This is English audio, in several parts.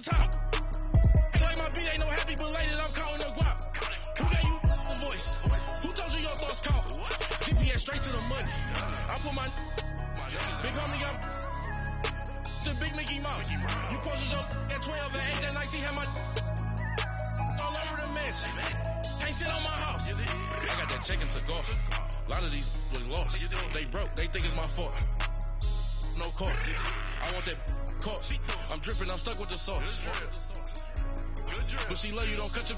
the top. Like my beat ain't no happy, but later I'm counting the guap. Who gave you the voice? Who told you your thoughts count? GPS straight to the money. I put my big homie up. The big Mickey Mouse. You posted up at 12 and 8 that night. See how my all over the mess. Can't sit on my house. I got that check into golf. A lot of these was lost. They broke. They think it's my fault. No court. I want that court. I'm dripping. I'm stuck with the sauce. But she love you. Don't cut your.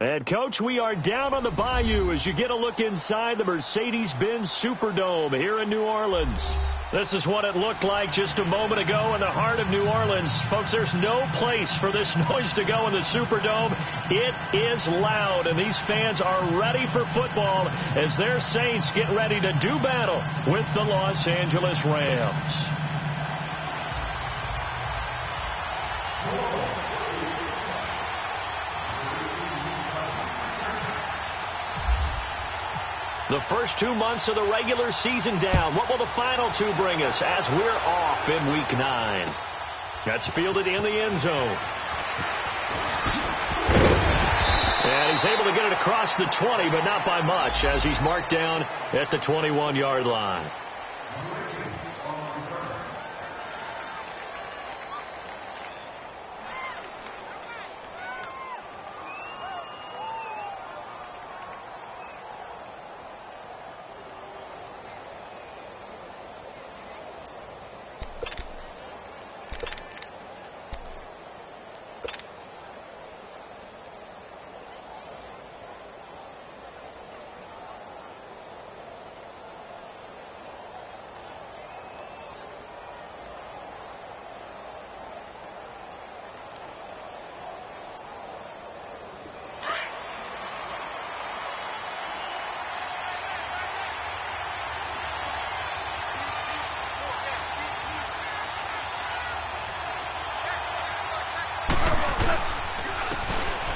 And, Coach, we are down on the bayou as you get a look inside the Mercedes-Benz Superdome here in New Orleans. This is what it looked like just a moment ago in the heart of New Orleans. Folks, there's no place for this noise to go in the Superdome. It is loud, and these fans are ready for football as their Saints get ready to do battle with the Los Angeles Rams. The first 2 months of the regular season down. What will the final two bring us as we're off in Week 9? That's fielded in the end zone. And he's able to get it across the 20, but not by much, as he's marked down at the 21-yard line.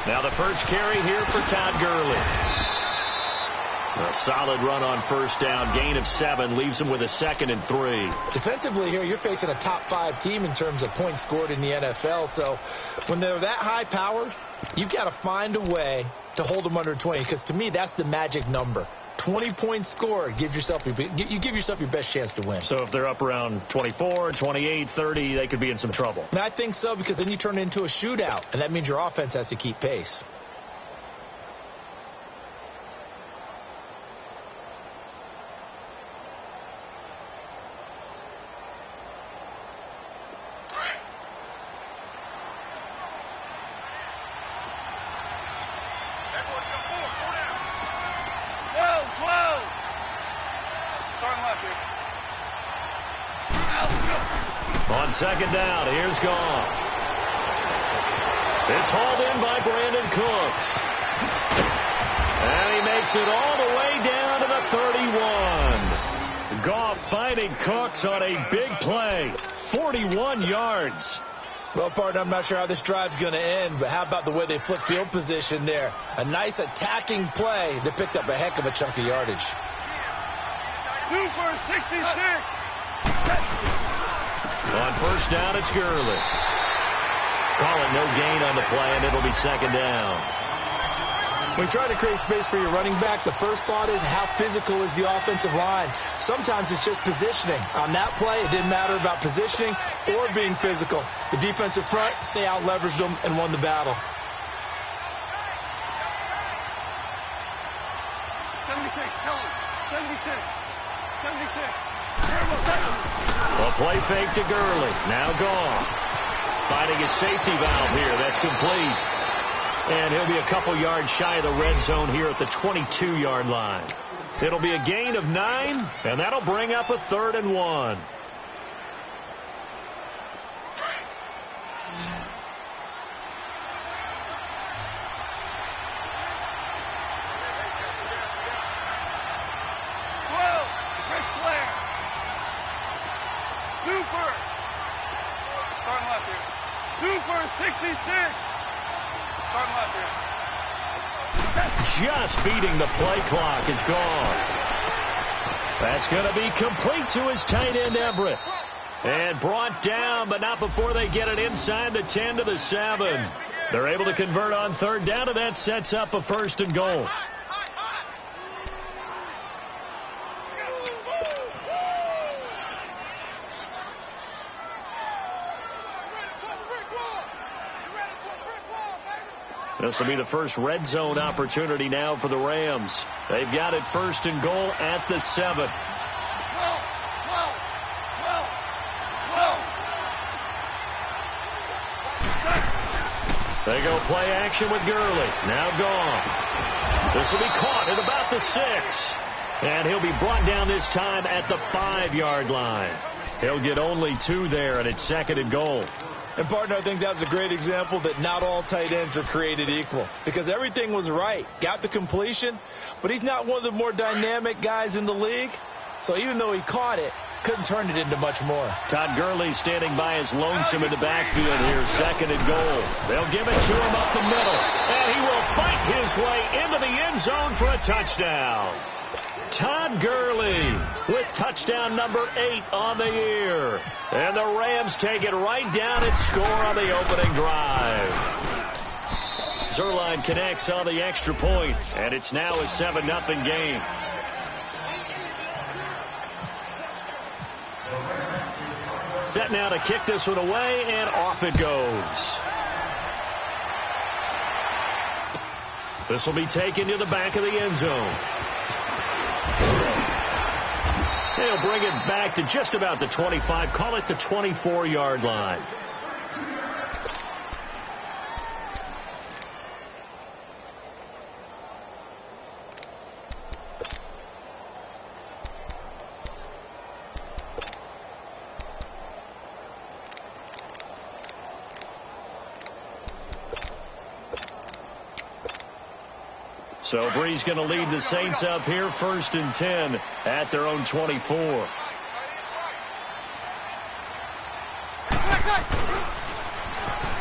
Now the first carry here for Todd Gurley. A solid run on first down. Gain of 7 leaves him with a 2nd and 3. Defensively here, you're facing a top 5 team in terms of points scored in the NFL. So when they're that high powered, you've got to find a way to hold them under 20. Because to me, that's the magic number. 20 points scored, you give yourself your best chance to win. So if they're up around 24, 28, 30, they could be in some trouble. And I think so, because then you turn it into a shootout, and that means your offense has to keep pace. On second down, here's Goff. It's hauled in by Brandon Cooks. And he makes it all the way down to the 31. Goff finding Cooks on a big play. 41 yards. Well, partner, I'm not sure how this drive's going to end, but how about the way they flip field position there? A nice attacking play that picked up a heck of a chunk of yardage. 2 for 66. On first down, it's Gurley. Call it no gain on the play, and it'll be second down. When you try to create space for your running back, the first thought is how physical is the offensive line. Sometimes it's just positioning. On that play, it didn't matter about positioning or being physical. The defensive front, they out-leveraged them and won the battle. 76, tell him. 76. 76. A play fake to Gurley. Now Goff. Finding his safety valve here. That's complete. And he'll be a couple yards shy of the red zone here at the 22-yard line. It'll be a gain of 9, and that'll bring up a 3rd and 1. Starting left here. 2 for 66. Starting left here. Just beating the play clock is gone. That's going to be complete to his tight end, Everett. And brought down, but not before they get it inside the 10 to the 7. They're able to convert on third down, and that sets up a 1st and goal. This will be the first red zone opportunity now for the Rams. They've got it 1st and goal at the 7. They go play action with Gurley. Now gone. This will be caught at about the 6. And he'll be brought down this time at the 5-yard line. He'll get only 2 there, and it's 2nd and goal. And, partner, I think that's a great example that not all tight ends are created equal. Because everything was right. Got the completion, but he's not one of the more dynamic guys in the league. So even though he caught it, couldn't turn it into much more. Todd Gurley standing by his lonesome in the backfield here, 2nd and goal. They'll give it to him up the middle, and he will fight his way into the end zone for a touchdown. Todd Gurley with touchdown number 8 on the year. And the Rams take it right down and score on the opening drive. Zerline connects on the extra point, and it's now a 7-0 game. Set now to kick this one away, and off it goes. This will be taken to the back of the end zone. They'll bring it back to just about the 25, call it the 24-yard line. So Bree's going to lead the Saints up here, 1st and 10 at their own 24.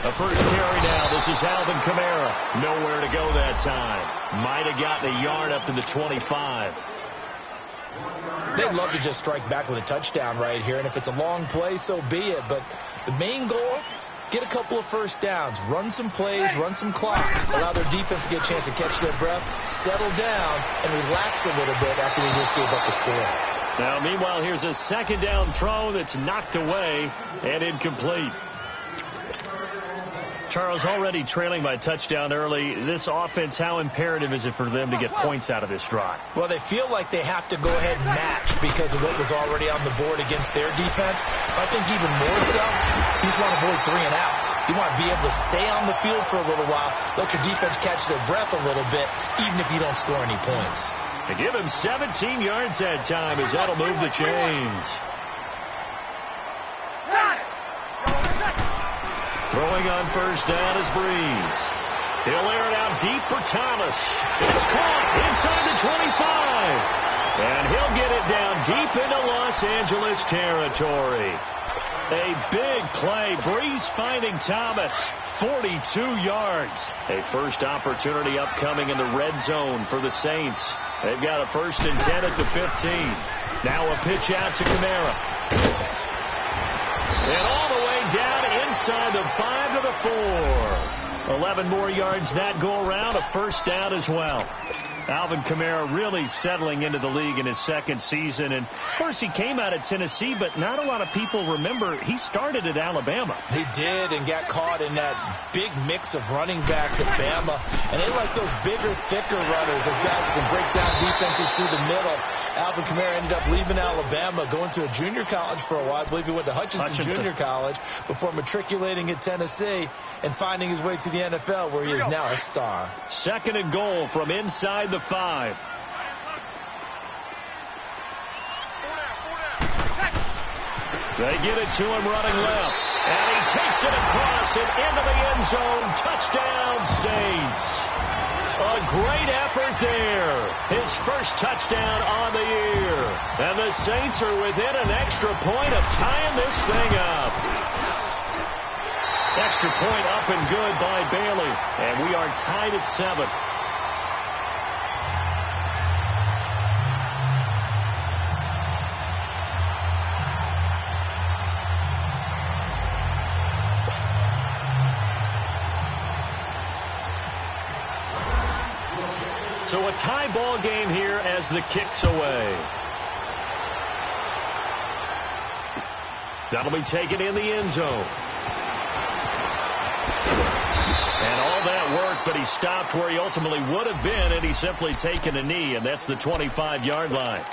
A first carry now. This is Alvin Kamara. Nowhere to go that time. Might have gotten a yard up to the 25. They'd love to just strike back with a touchdown right here, and if it's a long play, so be it. But the main goal, get a couple of first downs, run some plays, run some clock, allow their defense to get a chance to catch their breath, settle down, and relax a little bit after they just gave up the score. Now, meanwhile, here's a 2nd down throw that's knocked away and incomplete. Charles, already trailing by a touchdown early. This offense, how imperative is it for them to get points out of this drive? Well, they feel like they have to go ahead and match because of what was already on the board against their defense. I think even more so, you just want to avoid 3 and outs. You want to be able to stay on the field for a little while, let your defense catch their breath a little bit, even if you don't score any points. They give him 17 yards that time as that'll move the chains. Throwing on first down is Breeze. He'll air it out deep for Thomas. It's caught inside the 25. And he'll get it down deep into Los Angeles territory. A big play. Breeze finding Thomas. 42 yards. A first opportunity upcoming in the red zone for the Saints. They've got a 1st and 10 at the 15. Now a pitch out to Kamara. And all the way down inside the 5 to the 4. 11 more yards that go around. A first down as well. Alvin Kamara really settling into the league in his 2nd season. And, of course, he came out of Tennessee, but not a lot of people remember he started at Alabama. He did and got caught in that big mix of running backs at Bama. And they like those bigger, thicker runners, those guys who can break down defenses through the middle. Alvin Kamara ended up leaving Alabama, going to a junior college for a while. I believe he went to Hutchinson Junior College before matriculating at Tennessee and finding his way to the NFL, where he is now a star. 2nd and goal from inside the 5. They get it to him running left. And he takes it across and into the end zone. Touchdown, Saints. A great effort there. His first touchdown on the year. And the Saints are within an extra point of tying this thing up. Extra point up and good by Bailey. And we are tied at 7. tie ball game here as the kick's away. That'll be taken in the end zone. And all that work, but he stopped where he ultimately would have been, and he's simply taken a knee, and that's the 25-yard line.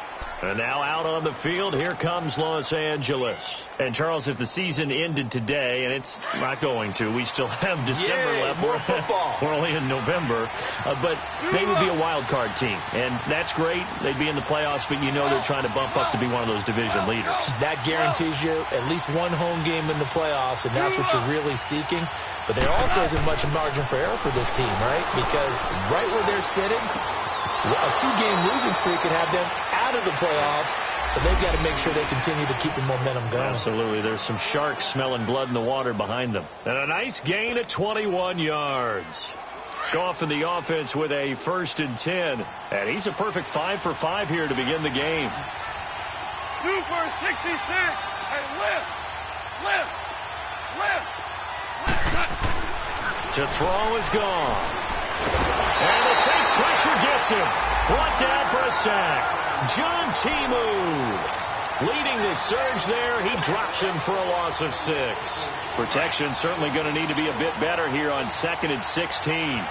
And now out on the field, here comes Los Angeles. And, Charles, if the season ended today, and it's not going to, we still have December left. More football. We're only in November. But they would be a wild card team. And that's great. They'd be in the playoffs, but you know they're trying to bump up to be one of those division leaders. That guarantees you at least one home game in the playoffs, and that's what you're really seeking. But there also isn't much margin for error for this team, right? Because right where they're sitting, a two-game losing streak could have them out of the playoffs, so they've got to make sure they continue to keep the momentum going. Absolutely. There's some sharks smelling blood in the water behind them. And a nice gain of 21 yards. Goff in the offense with a 1st and 10. And he's a perfect 5 for 5 here to begin the game. 2 for 66. And lift. To throw is gone. And the Saints pressure gets him. Brought down for a sack. John Timu leading the surge there. He drops him for a loss of 6. Protection certainly going to need to be a bit better here on 2nd and 16.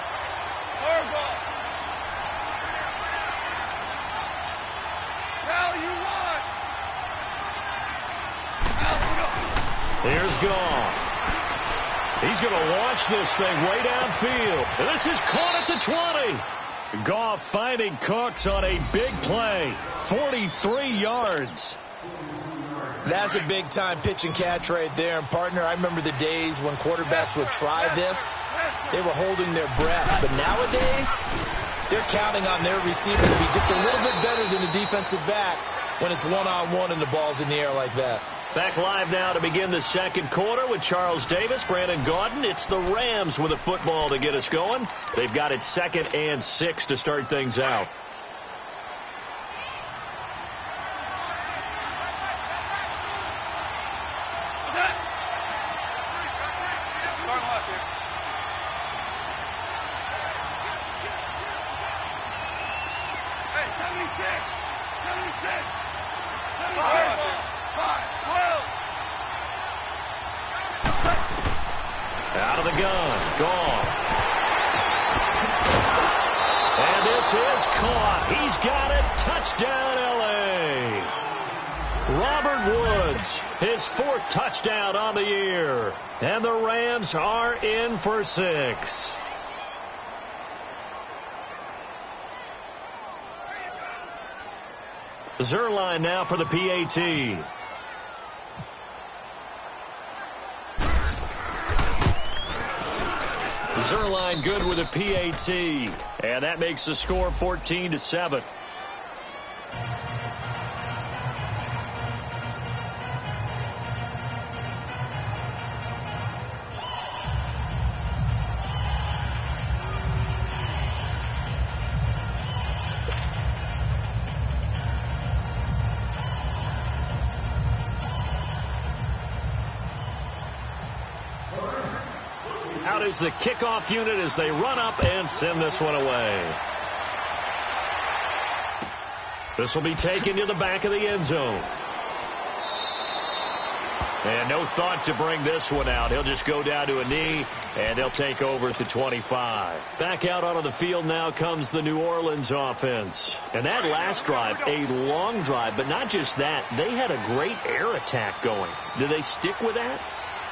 Here's Goff. He's going to launch this thing way downfield. And this is caught at the 20. Goff finding Cooks on a big play. 43 yards. That's a big-time pitch and catch right there. And, partner, I remember the days when quarterbacks would try this. They were holding their breath. But nowadays, they're counting on their receiver to be just a little bit better than the defensive back when it's one-on-one and the ball's in the air like that. Back live now to begin the second quarter with Charles Davis, Brandon Gaudin. It's the Rams with a football to get us going. They've got it 2nd and 6 to start things out. Out of the gun, Goff. And this is caught. He's got it. Touchdown, L.A. Robert Woods, his 4th touchdown on the year. And the Rams are in for 6. Zerline now for the PAT. Zerline good with a PAT. And that makes the score 14-7. Out is the kickoff unit as they run up and send this one away. This will be taken to the back of the end zone. And no thought to bring this one out. He'll just go down to a knee, and they'll take over at the 25. Back out onto the field now comes the New Orleans offense. And that last drive, a long drive, but not just that. They had a great air attack going. Do they stick with that?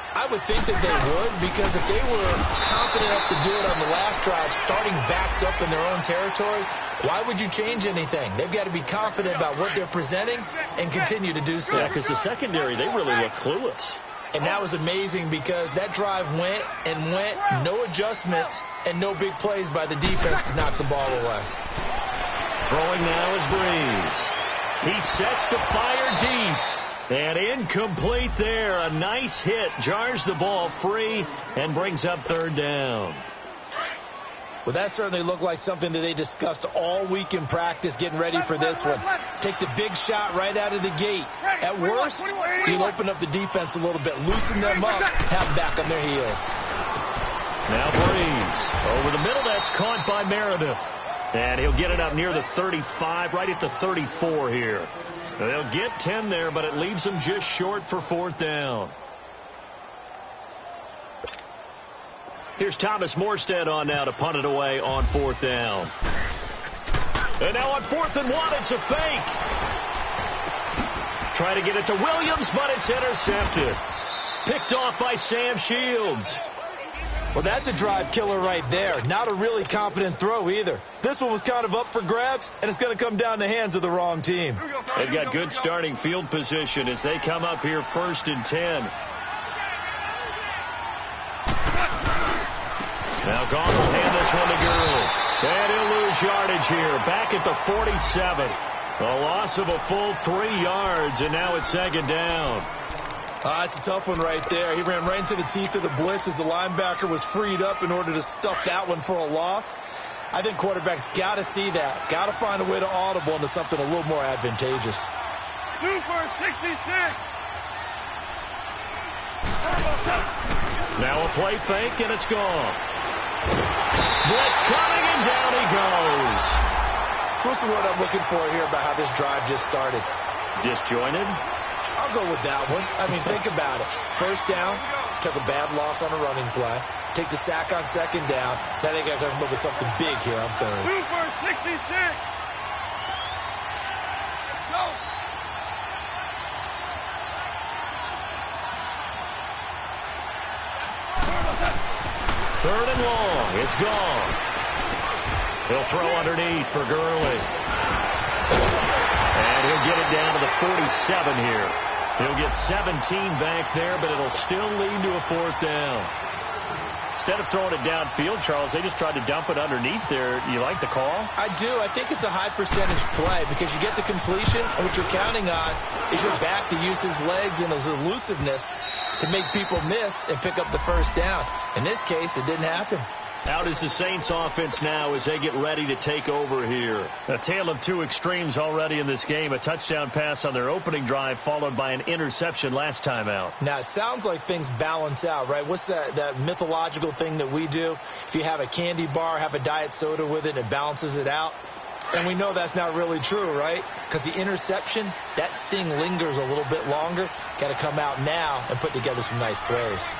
I would think that they would, because if they were confident enough to do it on the last drive, starting backed up in their own territory, why would you change anything? They've got to be confident about what they're presenting and continue to do so. Yeah, because the secondary, they really look clueless. And that was amazing because that drive went and went, no adjustments, and no big plays by the defense to knock the ball away. Throwing now is Breeze. He sets to fire deep. And incomplete there. A nice hit. Jars the ball free and brings up 3rd down. Well, that certainly looked like something that they discussed all week in practice getting ready for this one. Take the big shot right out of the gate. At worst, you'll open up the defense a little bit, loosen them up, have them back on their heels. Now Breeze. Over the middle, that's caught by Meredith. And he'll get it up near the 35, right at the 34 here. They'll get 10 there, but it leaves them just short for 4th down. Here's Thomas Morstead on now to punt it away on 4th down. And now on 4th and 1, it's a fake. Try to get it to Williams, but it's intercepted. Picked off by Sam Shields. Well, that's a drive killer right there. Not a really confident throw either. This one was kind of up for grabs, and it's going to come down the hands of the wrong team. They've got good starting field position as they come up here 1st and 10. Now Gaunt will hand this one to Gurley. And he'll lose yardage here. Back at the 47. A loss of a full 3 yards, and now it's 2nd down. It's a tough one right there. He ran right into the teeth of the blitz as the linebacker was freed up in order to stuff that one for a loss. I think quarterbacks got to see that. Got to find a way to audible into something a little more advantageous. 2 for 66. Now a play fake, and it's gone. Blitz coming, and down he goes. So what's the word I'm looking for here about how this drive just started? Disjointed? I'll go with that one. I mean, think about it. 1st down, took a bad loss on a running play. Take the sack on 2nd down. Now they got to come up with something big here on 3rd. 2 for 66. Go. Third and long. It's gone. He'll throw underneath for Gurley. And he'll get it down to the 47 here. He'll get 17 back there, but it'll still lead to a 4th down. Instead of throwing it downfield, Charles, they just tried to dump it underneath there. You like the call? I do. I think it's a high percentage play because you get the completion, and what you're counting on is your back to use his legs and his elusiveness to make people miss and pick up the 1st down. In this case, it didn't happen. Out is the Saints offense now as they get ready to take over here. A tale of 2 extremes already in this game. A touchdown pass on their opening drive followed by an interception last time out. Now, it sounds like things balance out, right? What's that mythological thing that we do? If you have a candy bar, have a diet soda with it, it balances it out. And we know that's not really true, right? Because the interception, that sting lingers a little bit longer. Got to come out now and put together some nice plays.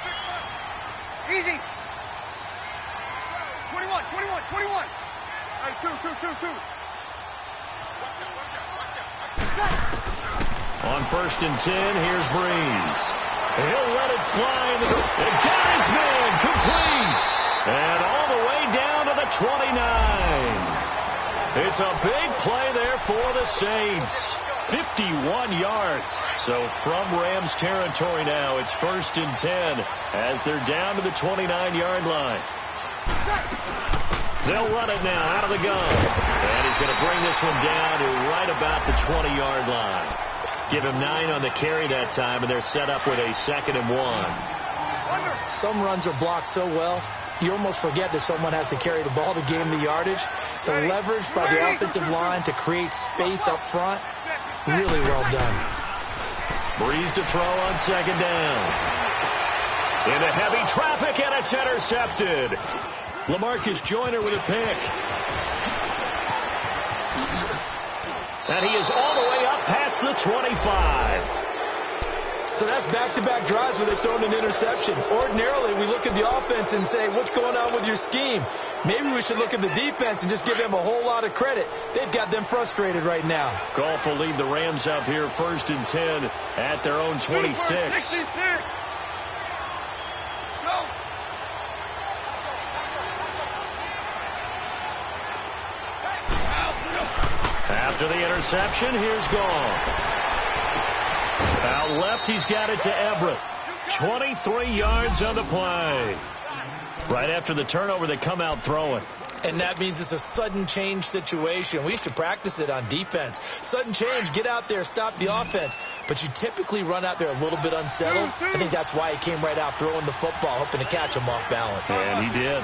Easy. 21. All right, 2. On 1st and 10, here's Breeze. He'll let it fly. And got his man complete. And all the way down to the 29. It's a big play there for the Saints. 51 yards. So from Rams territory now, it's 1st and 10 as they're down to the 29-yard line. They'll run it now out of the gun. And he's going to bring this one down to right about the 20-yard line. Give him 9 on the carry that time, and they're set up with a 2nd and 1. Some runs are blocked so well, you almost forget that someone has to carry the ball to gain the yardage. The leverage by the offensive line to create space up front, really well done. Breeze to throw on 2nd down. Into heavy traffic, and it's intercepted. LaMarcus Joyner with a pick. And he is all the way up past the 25. So that's back-to-back drives where they've thrown an interception. Ordinarily, we look at the offense and say, what's going on with your scheme? Maybe we should look at the defense and just give them a whole lot of credit. They've got them frustrated right now. Goff will lead the Rams up here 1st and 10 at their own 26. After the interception, here's Goff. Out left, he's got it to Everett. 23 yards on the play. Right after the turnover, they come out throwing. And that means it's a sudden change situation. We used to practice it on defense. Sudden change, get out there, stop the offense. But you typically run out there a little bit unsettled. I think that's why he came right out throwing the football, hoping to catch him off balance. And he did.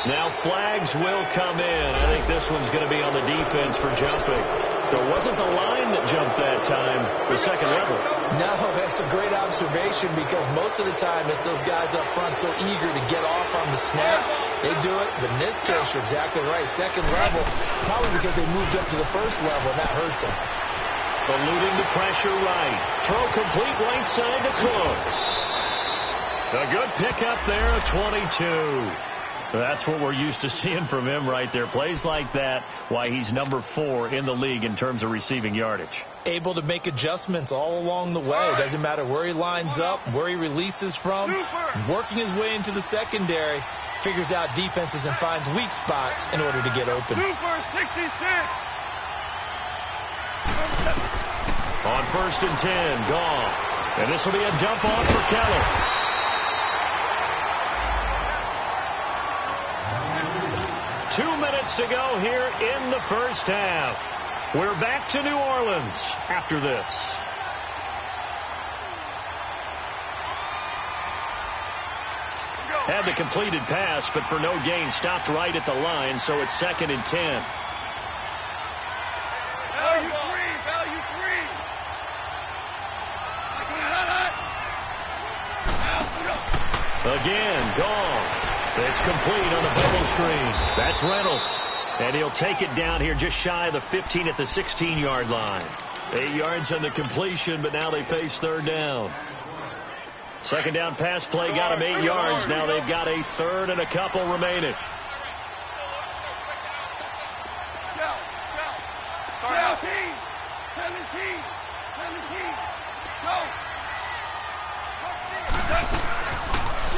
Now flags will come in. I think this one's going to be on the defense for jumping. There wasn't the line that jumped that time, the second level. No, that's a great observation because most of the time it's those guys up front so eager to get off on the snap. They do it, but in this case, you're exactly right. Second level, probably because they moved up to the first level, and that hurts them. Eluding the pressure right. Throw complete right side to Cooks. A good pickup there, 22. That's what we're used to seeing from him right there. Plays like that, why he's number 4 in the league in terms of receiving yardage. Able to make adjustments all along the way. Doesn't matter where he lines up, where he releases from. Working his way into the secondary, figures out defenses and finds weak spots in order to get open. On 1st and 10, gone. And this will be a dump off for Keller. 2 minutes to go here in the first half. We're back to New Orleans after this. Had the completed pass, but for no gain, stopped right at the line, so it's 2nd and 10. Value free. Again, gone. It's complete on the bubble screen. That's Reynolds. And he'll take it down here just shy of the 15 at the 16-yard line. 8 yards on the completion, but now they face 3rd down. Second down pass play got them 8 yards. Now they've got a 3rd and a couple remaining.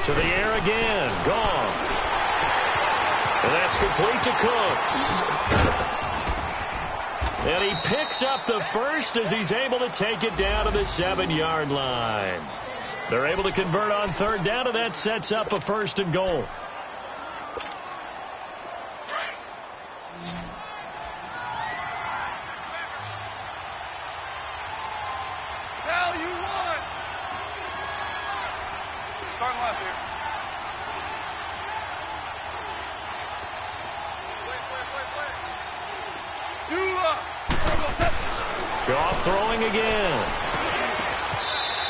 To the air again. Gone. And that's complete to Cooks. And he picks up the first as he's able to take it down to the 7-yard line. They're able to convert on 3rd down, and that sets up a 1st and goal. Goff throwing again.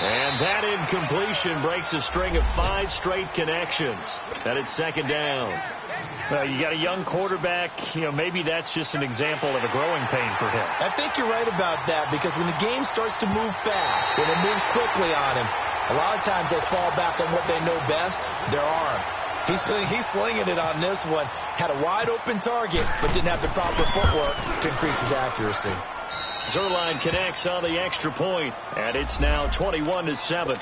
And that incompletion breaks a string of 5 straight connections. And it's 2nd down. Well, you got a young quarterback. Maybe that's just an example of a growing pain for him. I think you're right about that because when the game starts to move fast and it moves quickly on him, a lot of times they fall back on what they know best, their arm. He's slinging it on this one. Had a wide open target, but didn't have the proper footwork to increase his accuracy. Zerline connects on the extra point, and it's now 21-7.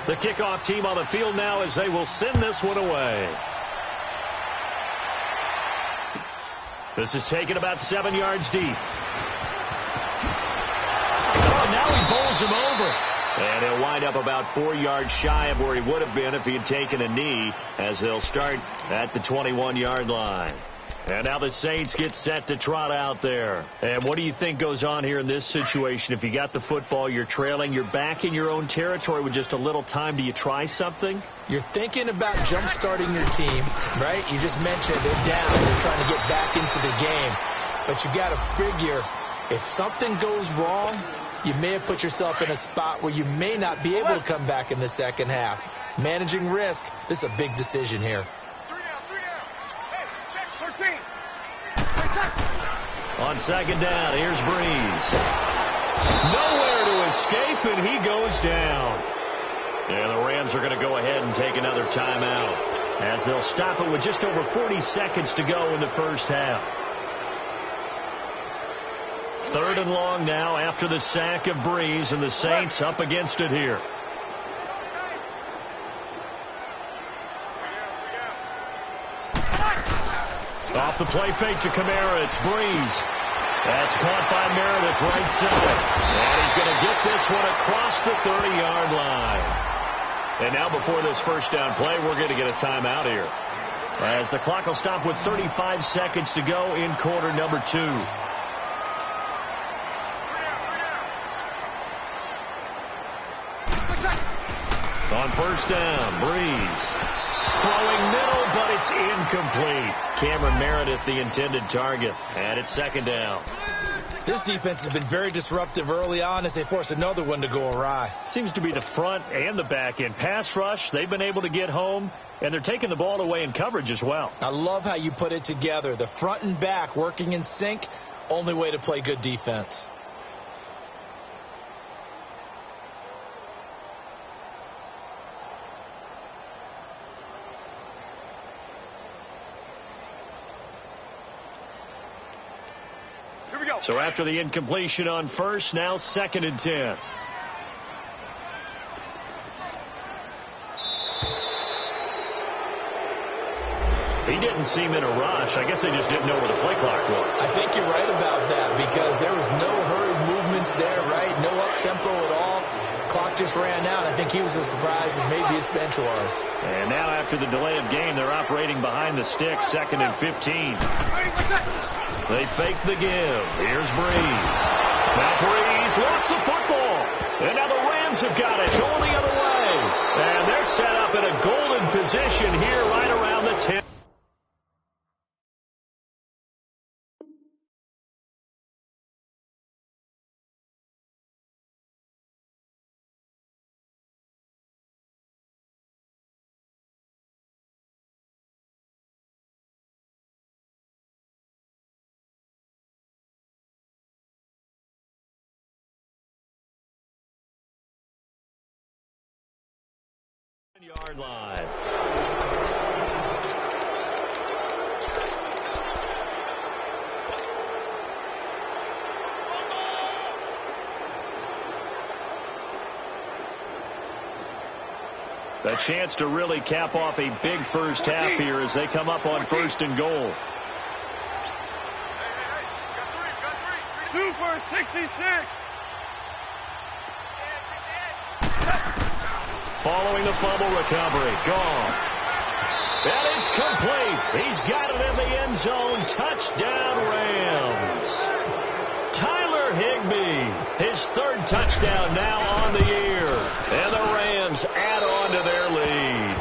The kickoff team on the field now as they will send this one away. This is taken about 7 yards deep. Oh, now he bowls him over. And he'll wind up about 4 yards shy of where he would have been if he had taken a knee, as they'll start at the 21-yard line. And now the Saints get set to trot out there. And what do you think goes on here in this situation? If you got the football, you're trailing, you're back in your own territory with just a little time. Do you try something? You're thinking about jump-starting your team, right? You just mentioned they're down. They're trying to get back into the game. But you got to figure if something goes wrong, you may have put yourself in a spot where you may not be able to come back in the second half. Managing risk, this is a big decision here. 3 down. Hey, check 13. On 2nd down, here's Breeze. Nowhere to escape, and he goes down. And the Rams are going to go ahead and take another timeout as they'll stop it with just over 40 seconds to go in the first half. 3rd and long now after the sack of Breeze, and the Saints up against it here. Off the play fake to Kamara, it's Breeze. That's caught by Meredith right side. And he's going to get this one across the 30-yard line. And now before this first down play, we're going to get a timeout here, as the clock will stop with 35 seconds to go in quarter number 2. On first down, Breeze. Throwing middle, but it's incomplete. Cameron Meredith, the intended target. And it's second down. This defense has been very disruptive early on as they force another one to go awry. Seems to be the front and the back end. Pass rush, they've been able to get home, and they're taking the ball away in coverage as well. I love how you put it together. The front and back working in sync, only way to play good defense. So after the incompletion on first, now second and 10. He didn't seem in a rush. I guess they just didn't know where the play clock was. I think you're right about that because there was no hurried movements there, right? No up-tempo at all. Clock just ran out. I think he was as surprised as maybe his bench was. And now after the delay of game, they're operating behind the sticks, second and 15. They fake the give. Here's Breeze. Now Breeze lost the football. And now the Rams have got it going the other way. And they're set up in a golden position here right around the 10. Yard line. A chance to really cap off a big first half here as they come up on first and goal. 2 for 66. Following the fumble recovery. Gone. And it's complete. He's got it in the end zone. Touchdown, Rams. Tyler Higbee, his third touchdown now on the year. And the Rams add on to their lead.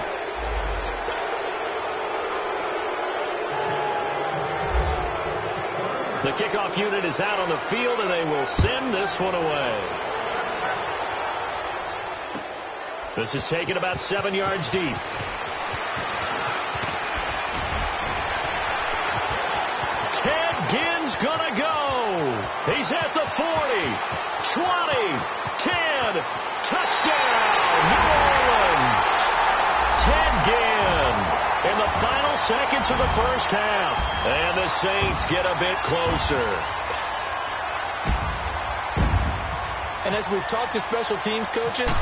The kickoff unit is out on the field, and they will send this one away. This is taken about 7 yards deep. Ted Ginn's gonna go. He's at the 40, 20, 10, touchdown, New Orleans. Ted Ginn in the final seconds of the first half. And the Saints get a bit closer. And as we've talked to special teams coaches,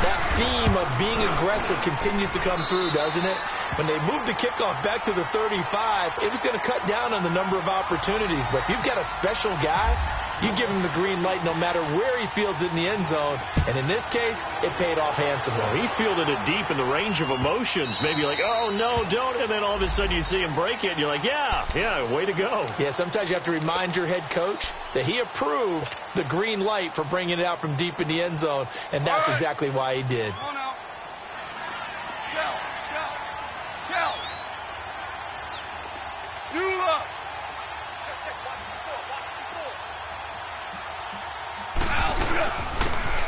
that theme of being aggressive continues to come through, doesn't it? When they moved the kickoff back to the 35, it was going to cut down on the number of opportunities. But if you've got a special guy, you give him the green light no matter where he fields it in the end zone. And in this case, it paid off handsomely. Well, he fielded it deep in the range of emotions. Maybe like, oh, no, don't. And then all of a sudden you see him break it, and you're like, yeah, way to go. Yeah, sometimes you have to remind your head coach that he approved the green light for bringing it out from deep in the end zone, and that's exactly why he did.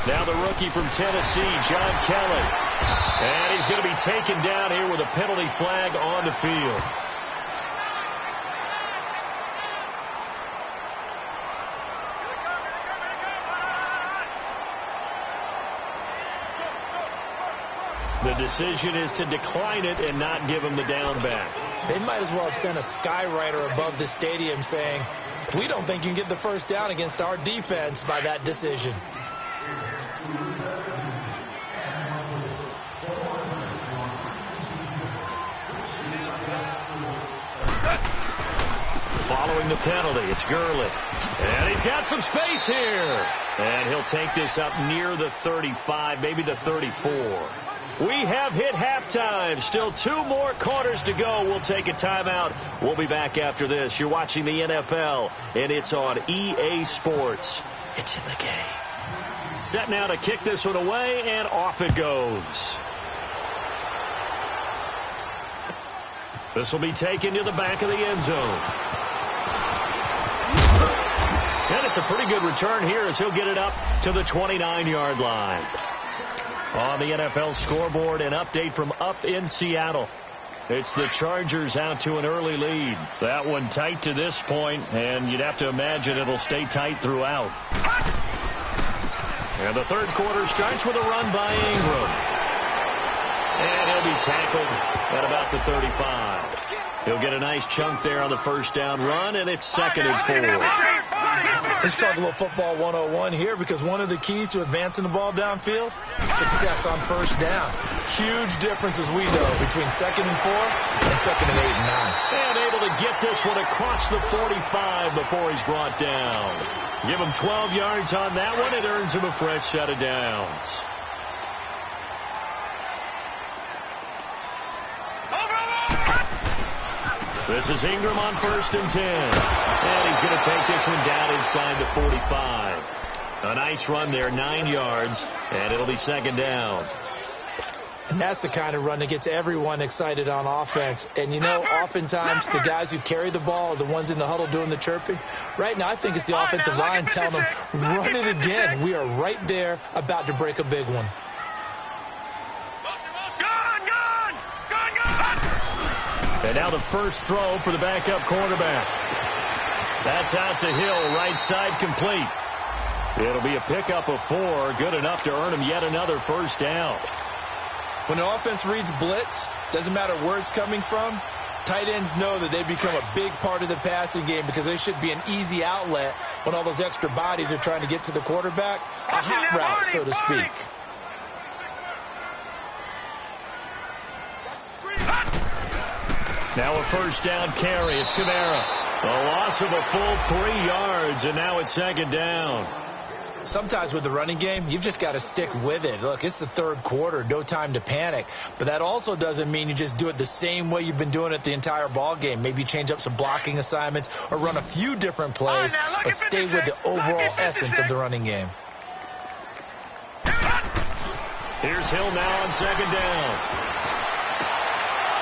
Now the rookie from Tennessee, John Kelly. And he's going to be taken down here with a penalty flag on the field. The decision is to decline it and not give him the down back. They might as well have sent a skywriter above the stadium saying, we don't think you can get the first down against our defense by that decision. Following the penalty, it's Gurley. And he's got some space here. And he'll take this up near the 35, maybe the 34. We have hit halftime. Still 2 more quarters to go. We'll take a timeout. We'll be back after this. You're watching the NFL, and it's on EA Sports. It's in the game. Set now to kick this one away, and off it goes. This will be taken to the back of the end zone. And it's a pretty good return here as he'll get it up to the 29-yard line. On the NFL scoreboard, an update from up in Seattle. It's the Chargers out to an early lead. That one tight to this point, and you'd have to imagine it'll stay tight throughout. And the third quarter starts with a run by Ingram. And he'll be tackled at about the 35. He'll get a nice chunk there on the first down run, and it's 2nd and 4. Let's talk a little football 101 here, because one of the keys to advancing the ball downfield, success on first down. Huge difference, as we know, between 2nd and 4 and 2nd and 8 and 9. And able to get this one across the 45 before he's brought down. Give him 12 yards on that one. It earns him a fresh set of downs. This is Ingram on 1st and 10. And he's going to take this one down inside the 45. A nice run there, 9 yards, and it'll be 2nd down. And that's the kind of run that gets everyone excited on offense. And, you know, oftentimes the guys who carry the ball are the ones in the huddle doing the chirping. Right now, I think it's the offensive line telling them, run it again. We are right there about to break a big one. And now the first throw for the backup quarterback. That's out to Hill, right side complete. It'll be a pickup of 4, good enough to earn him yet another first down. When an offense reads blitz, doesn't matter where it's coming from, tight ends know that they become a big part of the passing game because they should be an easy outlet when all those extra bodies are trying to get to the quarterback. A hot route, so to speak. Now a first down carry. It's Kamara. A loss of a full 3 yards, and now it's 2nd down. Sometimes with the running game, you've just got to stick with it. Look, it's the third quarter, no time to panic. But that also doesn't mean you just do it the same way you've been doing it the entire ball game. Maybe change up some blocking assignments or run a few different plays, but stay with the overall essence of the running game. Here's Hill now on 2nd down.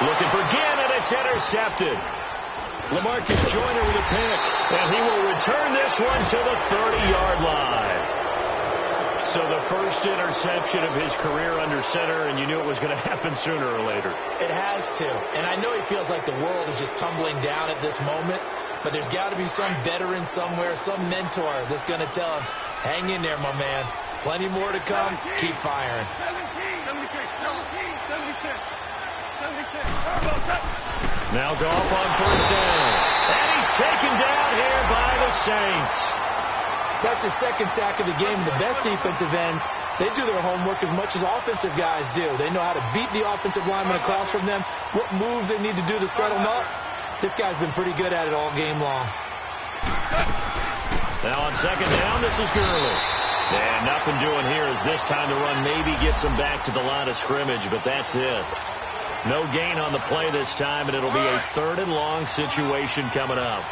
Looking for Ginn, and it's intercepted. LaMarcus Joyner with a pick, and he will return this one to the 30-yard line. So the first interception of his career under center, and you knew it was going to happen sooner or later. It has to, and I know he feels like the world is just tumbling down at this moment, but there's got to be some veteran somewhere, some mentor that's going to tell him, hang in there, my man. Plenty more to come. Keep firing. 76. Now Goff on first down. And he's taken down here by the Saints. That's his second sack of the game. The best defensive ends, they do their homework as much as offensive guys do. They know how to beat the offensive lineman across from them, what moves they need to do to set them up. This guy's been pretty good at it all game long. Now on 2nd down, this is Gurley. And nothing doing here as this time the run maybe gets him back to the line of scrimmage, but that's it. No gain on the play this time, and it'll be a 3rd and long situation coming up.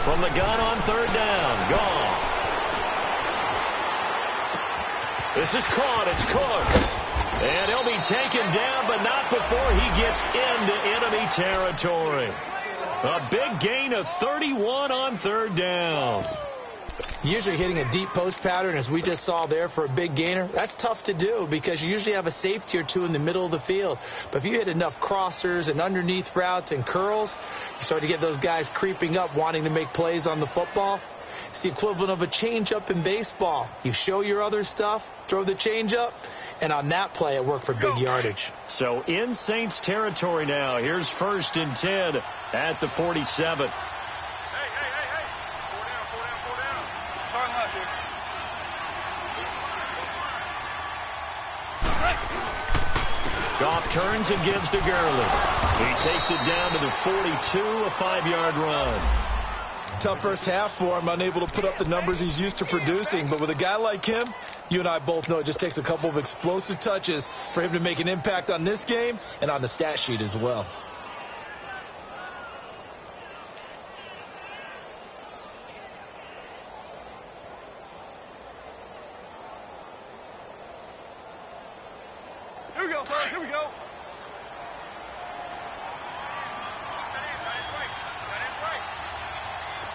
From the gun on 3rd down, Goff. This is caught. It's Cooks. And he'll be taken down, but not before he gets into enemy territory. A big gain of 31 on 3rd down. Usually hitting a deep post pattern, as we just saw there for a big gainer, that's tough to do because you usually have a safety or two in the middle of the field. But if you hit enough crossers and underneath routes and curls, you start to get those guys creeping up wanting to make plays on the football. It's the equivalent of a changeup in baseball. You show your other stuff, throw the changeup, and on that play, it worked for big yardage. So in Saints territory now. Here's 1st and 10 at the 47. Hey. 4 down. Starting left here. Goff turns and gives to Gurley. He takes it down to the 42, a 5-yard run. Tough first half for him, unable to put up the numbers he's used to producing. But with a guy like him, you and I both know it just takes a couple of explosive touches for him to make an impact on this game and on the stat sheet as well. go, fellas. Here we go.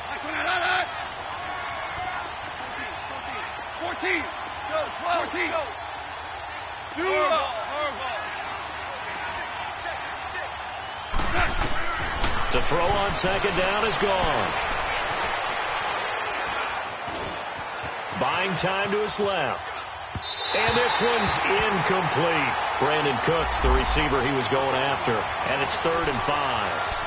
Like 14. Go, 14. Go. To throw on second down is gone. Buying time to his left. And this one's incomplete. Brandon Cooks, the receiver he was going after. And it's 3rd and 5.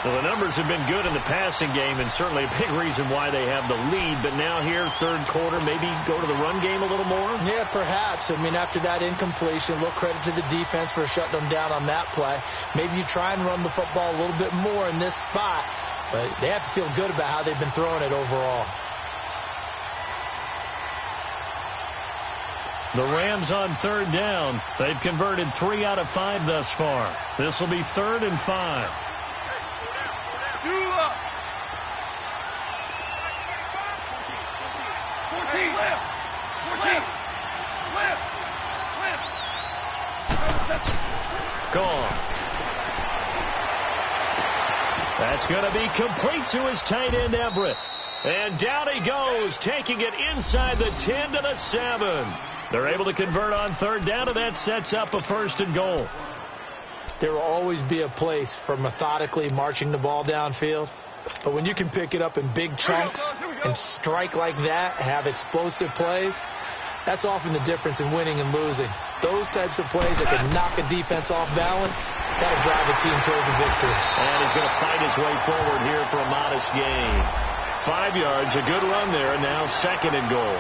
Well, the numbers have been good in the passing game, and certainly a big reason why they have the lead. But now here, third quarter, maybe go to the run game a little more? Yeah, perhaps. I mean, after that incompletion, a little credit to the defense for shutting them down on that play. Maybe you try and run the football a little bit more in this spot. But they have to feel good about how they've been throwing it overall. The Rams on 3rd down. They've converted 3 out of 5 thus far. This will be 3rd and 5. Gone. That's going to be complete to his tight end, Everett. And down he goes, taking it inside the 10 to the 7. They're able to convert on 3rd down, and that sets up a 1st and goal. There will always be a place for methodically marching the ball downfield. But when you can pick it up in big chunks and strike like that, have explosive plays, that's often the difference in winning and losing. Those types of plays that can knock a defense off balance, that'll drive a team towards a victory. And he's going to fight his way forward here for a modest gain. 5 yards, a good run there, and now 2nd and goal.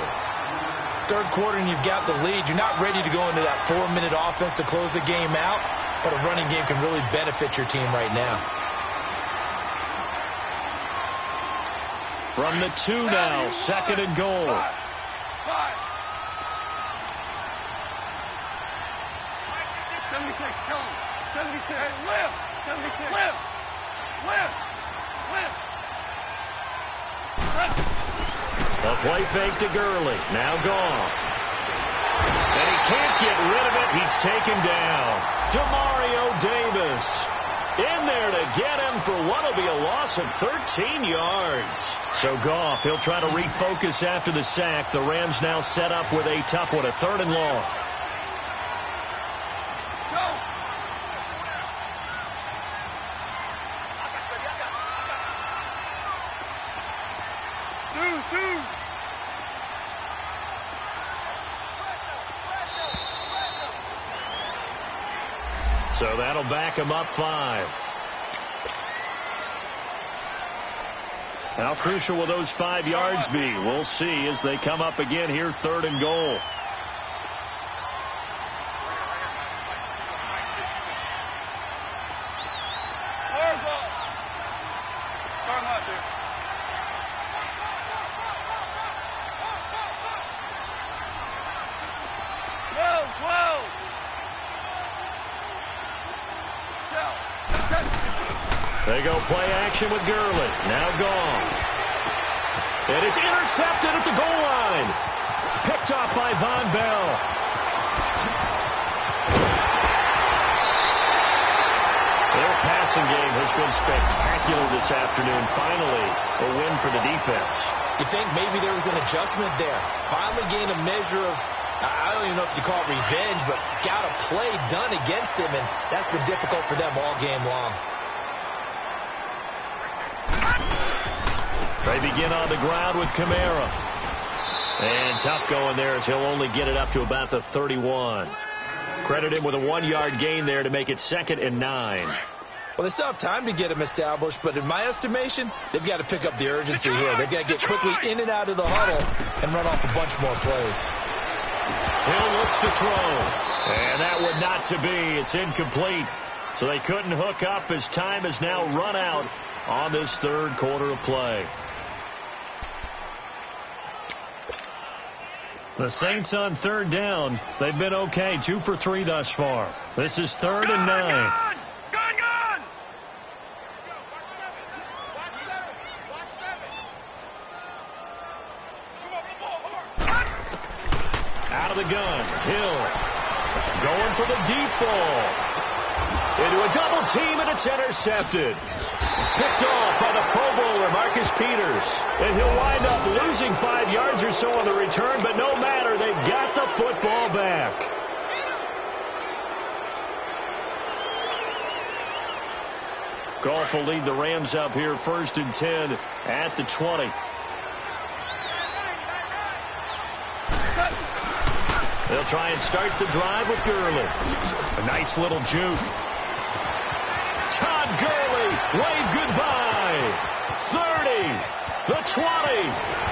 Third quarter and you've got the lead. You're not ready to go into that 4-minute offense to close the game out, but a running game can really benefit your team right now. From the 2 now, 2nd and goal. 76, tell him. 76. Hey, live. 76. Live. A play fake to Gurley. Now gone. And he can't get rid of it. He's taken down. Demario Davis in there to get him for what will be a loss of 13 yards. So Goff, he'll try to refocus after the sack. The Rams now set up with a tough one, a 3rd and long. So that'll back him up 5. How crucial will those 5 yards be? We'll see as they come up again here, 3rd and goal. They go play action with Gurley. Now gone. And it's intercepted at the goal line. Picked off by Von Bell. Their passing game has been spectacular this afternoon. Finally, a win for the defense. You think maybe there was an adjustment there. Finally gained a measure of, I don't even know if you call it revenge, but got a play done against him, and that's been difficult for them all game long. They begin on the ground with Kamara. And tough going there as he'll only get it up to about the 31. Credit him with a 1-yard gain there to make it 2nd and 9. Well, they still have time to get him established, but in my estimation, they've got to pick up the urgency here. They've got to get quickly in and out of the huddle and run off a bunch more plays. Hill looks to throw. And that would not to be. It's incomplete. So they couldn't hook up as time has now run out on this 3rd quarter of play. The Saints on 3rd down. They've been okay. 2 for 3 thus far. This is 3rd and 9. Gone! Out of the gun. Hill. Going for the deep ball. Into a double team, and it's intercepted. Picked off by the Pro Bowler, Marcus Peters. And he'll wind up losing 5 yards or so on the return, but no matter, they've got the football back. Goff will lead the Rams up here 1st and 10 at the 20. They'll try and start the drive with Gurley. A nice little juke. Todd Gurley, wave goodbye. 30, the 20,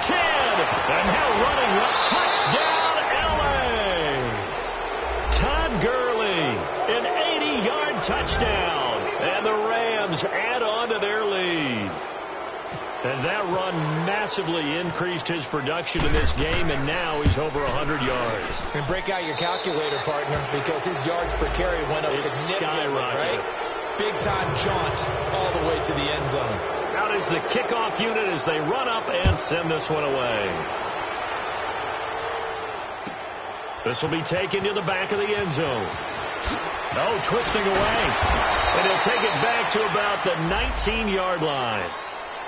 10, and now running up. Touchdown, L.A. Todd Gurley, an 80-yard touchdown, and the Rams add on to their lead. And that run massively increased his production in this game, and now he's over 100 yards. And break out your calculator, partner, because his yards per carry went up significantly, right? Big-time jaunt all the way to the end zone. Out is the kickoff unit as they run up and send this one away. This will be taken to the back of the end zone. Oh, twisting away. And he'll take it back to about the 19-yard line.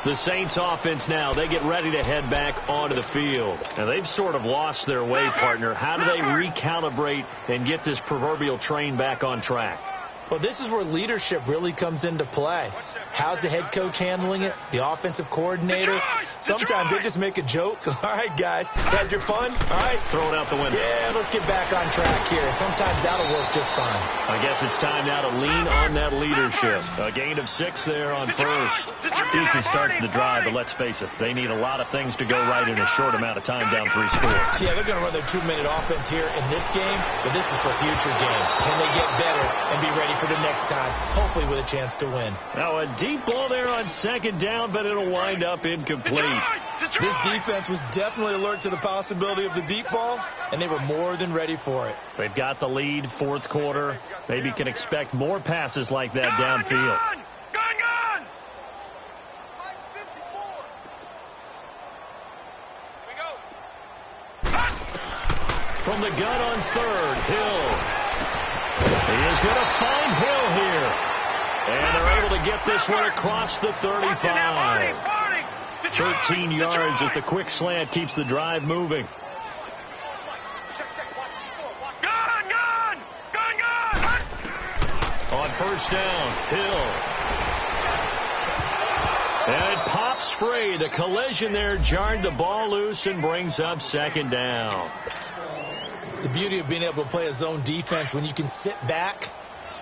The Saints offense now, they get ready to head back onto the field. Now, they've sort of lost their way, partner. How do they recalibrate and get this proverbial train back on track? Well, this is where leadership really comes into play. How's the head coach handling it? The offensive coordinator? Sometimes they just make a joke. All right, guys, had your fun? All right. Throw it out the window. Yeah, let's get back on track here. And sometimes that'll work just fine. I guess it's time now to lean on that leadership. A gain of 6 there on first. Decent start to the drive, but let's face it, they need a lot of things to go right in a short amount of time down 3 scores. Yeah, they're going to run their 2-minute offense here in this game, but this is for future games. Can they get better and be ready for the next time, hopefully with a chance to win? Now a deep ball there on 2nd down, but it'll wind up incomplete. This defense was definitely alert to the possibility of the deep ball, and they were more than ready for it. They've got the lead, 4th quarter. Maybe can expect more passes like that downfield. From the gun on 3rd, Hill. He is going to find Hill here. And they're able to get this one across the 35. 13 yards as the quick slant keeps the drive moving. On 1st down, Hill. And it pops free. The collision there jarred the ball loose and brings up 2nd down. The beauty of being able to play a zone defense when you can sit back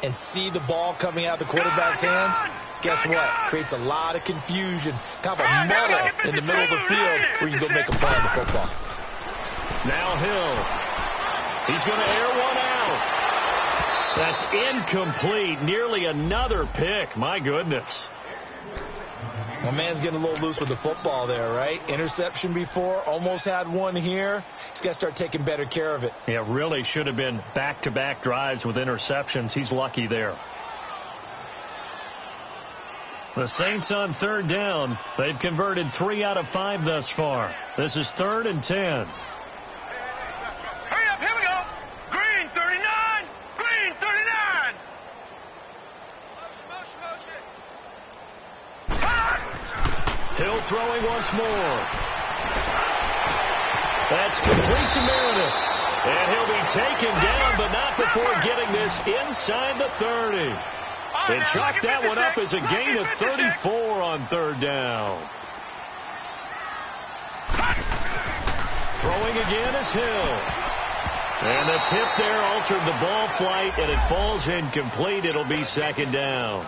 and see the ball coming out of the quarterback's hands, guess what? Creates a lot of confusion, kind of a muddle in the middle of the field where you can go make a play on the football. Now Hill. He's going to air one out. That's incomplete. Nearly another pick. My goodness. My man's getting a little loose with the football there, right? Interception before, almost had one here. He's got to start taking better care of it. Yeah, really should have been back-to-back drives with interceptions. He's lucky there. The Saints on 3rd down. They've converted 3 out of 5 thus far. This is 3rd and 10. Hurry up, here we go. Green 39, green 39. Motion. Hill throwing once more. That's complete to Meredith. And he'll be taken down, but not before getting this inside the 30. They chalk that one up as a gain of 34 on 3rd down. Throwing again is Hill. And the tip there altered the ball flight, and it falls incomplete. It'll be 2nd down.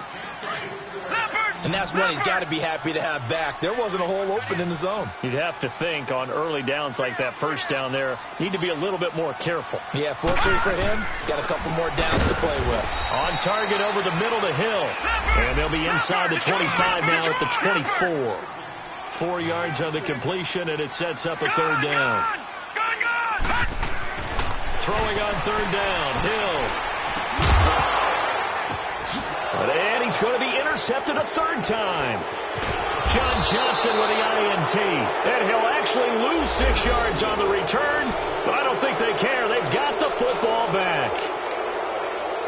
And that's one he's got to be happy to have back. There wasn't a hole open in the zone. You'd have to think on early downs like that 1st down there, need to be a little bit more careful. Yeah, fortunately for him, got a couple more downs to play with. On target over the middle to Hill. And they'll be inside the 25 now at the 24. 4 yards on the completion, and it sets up a 3rd down. Throwing on 3rd down, Hill. And he's going to be intercepted a 3rd time. John Johnson with the INT. And he'll actually lose 6 yards on the return, but I don't think they care. They've got the football back.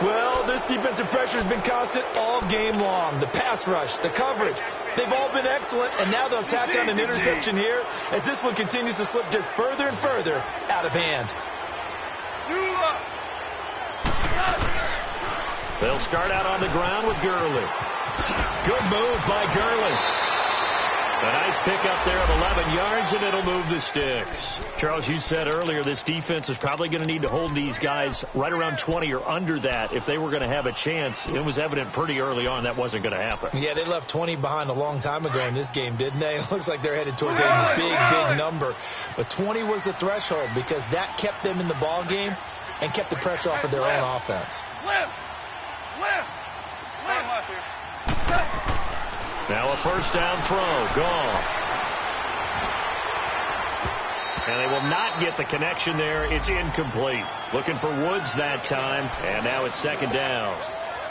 Well, this defensive pressure has been constant all game long. The pass rush, the coverage, they've all been excellent, and now they'll tack on an interception here as this one continues to slip just further and further out of hand. They'll start out on the ground with Gurley. Good move by Gurley. A nice pickup there of 11 yards, and it'll move the sticks. Charles, you said earlier this defense is probably going to need to hold these guys right around 20 or under that if they were going to have a chance. It was evident pretty early on that wasn't going to happen. Yeah, they left 20 behind a long time ago in this game, didn't they? It looks like they're headed towards a big number. But 20 was the threshold because that kept them in the ball game and kept the pressure off of their own offense. Now a first down throw. Gone. And they will not get the connection there. It's incomplete. Looking for Woods that time. And now it's second down.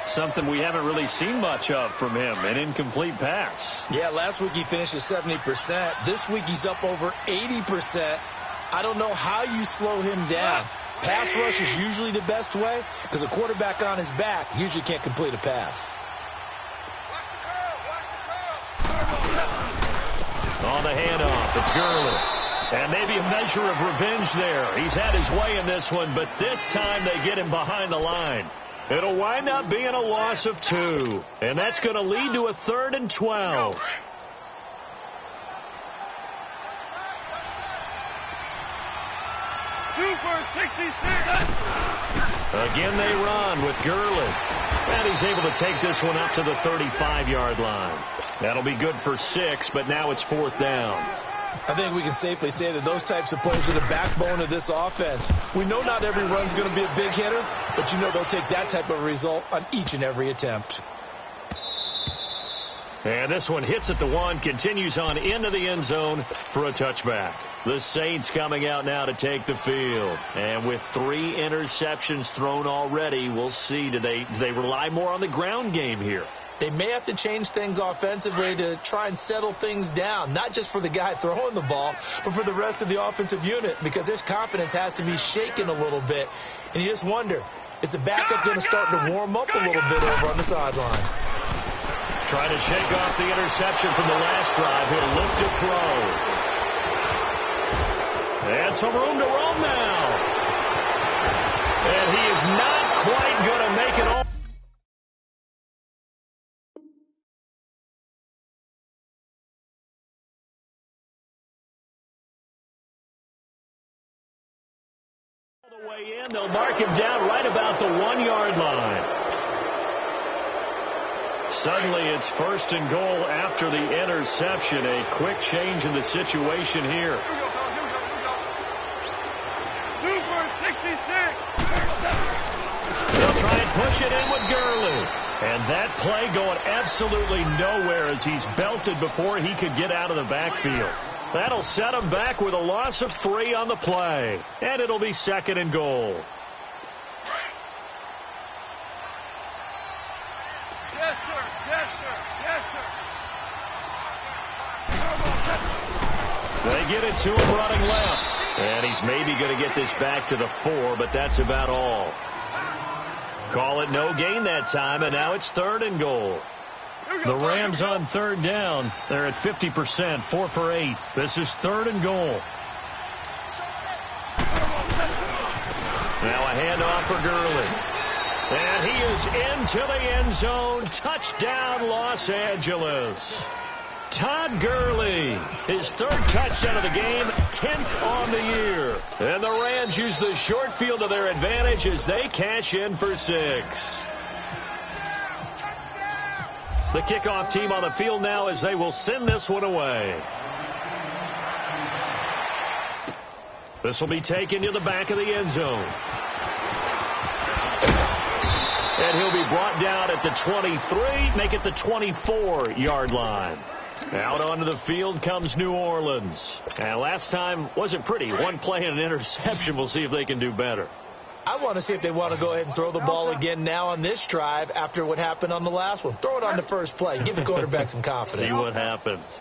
Something we haven't really seen much of from him. An incomplete pass. Yeah, last week he finished at 70%. This week he's up over 80%. I don't know how you slow him down. Pass rush is usually the best way because a quarterback on his back usually can't complete a pass. On the handoff, it's Gurley. And maybe a measure of revenge there. He's had his way in this one, but this time they get him behind the line. It'll wind up being a loss of 2. And that's going to lead to a 3rd and 12. Again they run with Gurley. And he's able to take this one up to the 35-yard line. That'll be good for 6, but now it's 4th down. I think we can safely say that those types of plays are the backbone of this offense. We know not every run's going to be a big hitter, but you know they'll take that type of result on each and every attempt. And this one hits at the 1, continues on into the end zone for a touchback. The Saints coming out now to take the field. And with 3 interceptions thrown already, we'll see, do they rely more on the ground game here? They may have to change things offensively to try and settle things down, not just for the guy throwing the ball, but for the rest of the offensive unit, because their confidence has to be shaken a little bit. And you just wonder, is the backup going to start to warm up a little bit over on the sideline? Trying to shake off the interception from the last drive. He'll look to throw. And some room to roam now. And he is not quite going to make it all the way in. They'll mark him down right about the 1-yard line. Suddenly it's 1st and goal after the interception. A quick change in the situation here. They'll try and push it in with Gurley. And that play going absolutely nowhere as he's belted before he could get out of the backfield. That'll set him back with a loss of 3 on the play. And it'll be 2nd and goal. Yes, sir. Yes, sir. Yes, sir. They get it to him running left. And he's maybe going to get this back to the 4, but that's about all. Call it no gain that time, and now it's 3rd and goal. The Rams on 3rd down. They're at 50%, 4 for 8. This is 3rd and goal. Now a handoff for Gurley. And he is into the end zone. Touchdown, Los Angeles. Todd Gurley, his 3rd touchdown of the game, 10th on the year. And the Rams use the short field to their advantage as they cash in for 6. The kickoff team on the field now as they will send this one away. This will be taken to the back of the end zone. And he'll be brought down at the 23, make it the 24-yard line. Out onto the field comes New Orleans. And last time wasn't pretty. 1 play and an interception. We'll see if they can do better. I want to see if they want to go ahead and throw the ball again now on this drive after what happened on the last one. Throw it on the first play. Give the quarterback some confidence. See what happens.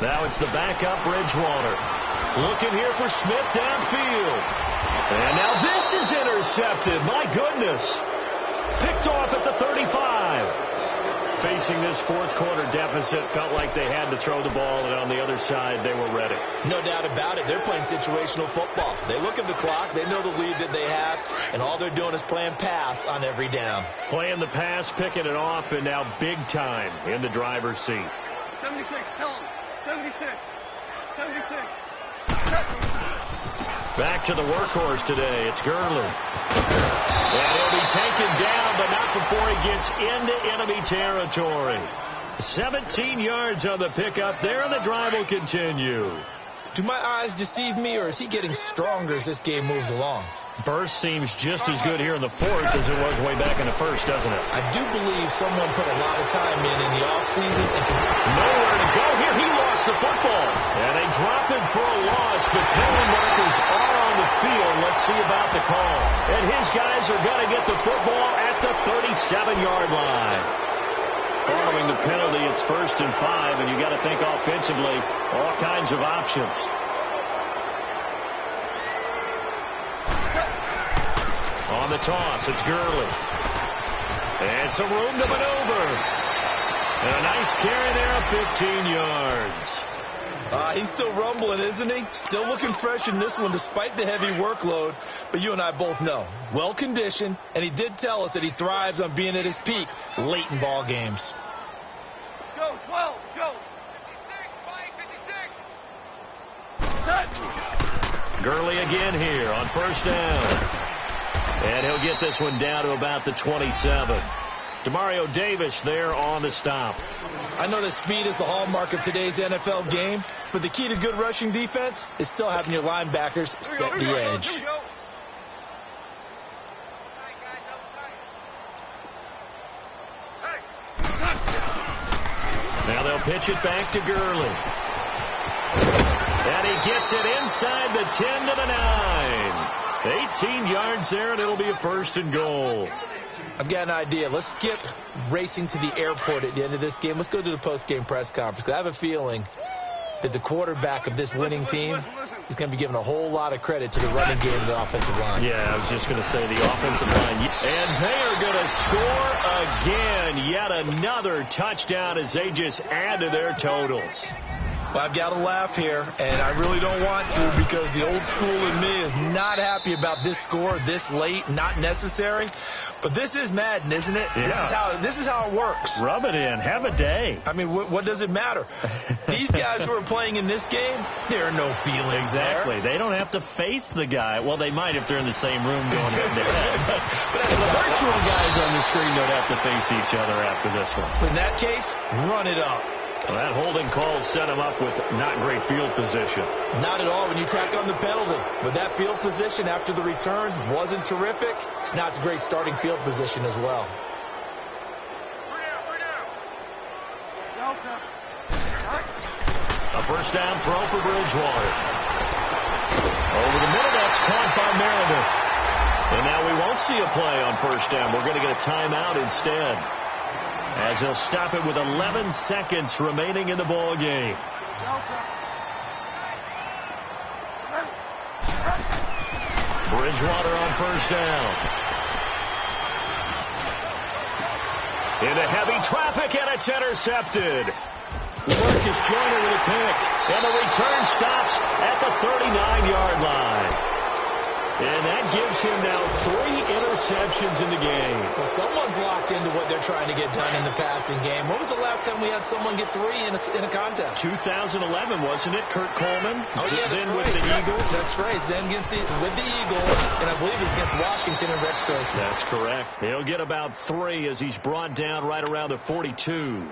Now it's the backup Bridgewater. Looking here for Smith downfield. And now this is intercepted. My goodness. Picked off at the 35. Facing this fourth quarter deficit, felt like they had to throw the ball, and on the other side, they were ready. No doubt about it. They're playing situational football. They look at the clock. They know the lead that they have, and all they're doing is playing pass on every down. Playing the pass, picking it off, and now big time in the driver's seat. 76, tell him. 76. 76. Back to the workhorse today. It's Gurley. And he'll be taken down, but not before he gets into enemy territory. 17 yards on the pickup there, and the drive will continue. Do my eyes deceive me, or is he getting stronger as this game moves along? Burst seems just as good here in the fourth as it was way back in the first, doesn't it? I do believe someone put a lot of time in the offseason and nowhere to go here. He lost the football. And they drop him for a loss, but penalty markers are on the field. Let's see about the call. And his guys are going to get the football at the 37-yard line. Following the penalty, it's 1st and 5, and you got to think offensively, all kinds of options. On the toss, it's Gurley. And some room to maneuver. And a nice carry there of 15 yards. He's still rumbling, isn't he? Still looking fresh in this one despite the heavy workload. But you and I both know, well-conditioned, and he did tell us that he thrives on being at his peak late in ball games. Go, 12, go. 56, 56. Gurley again here on first down. And he'll get this one down to about the 27. Demario Davis there on the stop. I know that speed is the hallmark of today's NFL game, but the key to good rushing defense is still having your linebackers set the edge. Now they'll pitch it back to Gurley. And he gets it inside the 10 to the 9. 18 yards there, and it'll be a 1st and goal. I've got an idea. Let's skip racing to the airport at the end of this game. Let's go to the post-game press conference. I have a feeling that the quarterback of this winning team is going to be given a whole lot of credit to the running game and the offensive line. Yeah, I was just going to say the offensive line. And they are going to score again. Yet another touchdown as they just add to their totals. Well, I've got to laugh here, and I really don't want to because the old school in me is not happy about this score this late, not necessary. But this is Madden, isn't it? Yeah. This is how it works. Rub it in. Have a day. I mean, what does it matter? These guys who are playing in this game, there are no feelings exactly. there. They don't have to face the guy. Well, they might if they're in the same room going head-to-head. But the virtual guys on the screen don't have to face each other after this one. In that case, run it up. Well, that holding call set him up with not great field position. Not at all when you tack on the penalty. But that field position after the return wasn't terrific. It's not a great starting field position as well. A first down throw for Bridgewater. Over the middle, that's caught by Meredith. And now we won't see a play on first down. We're going to get a timeout instead, as he'll stop it with 11 seconds remaining in the ball game. Bridgewater on first down. Into heavy traffic, and it's intercepted. Marcus Joyner with a pick, and the return stops at the 39-yard line. And that gives him now 3 interceptions in the game. Well, someone's locked into what they're trying to get done in the passing game. When was the last time we had someone get 3 in a contest? 2011, wasn't it? Kurt Coleman? Oh, yeah, that's then right. with the Eagles. That's right. Then with the Eagles, and I believe it's against Washington and Rex Grossman. That's correct. He'll get about 3 as he's brought down right around the 42.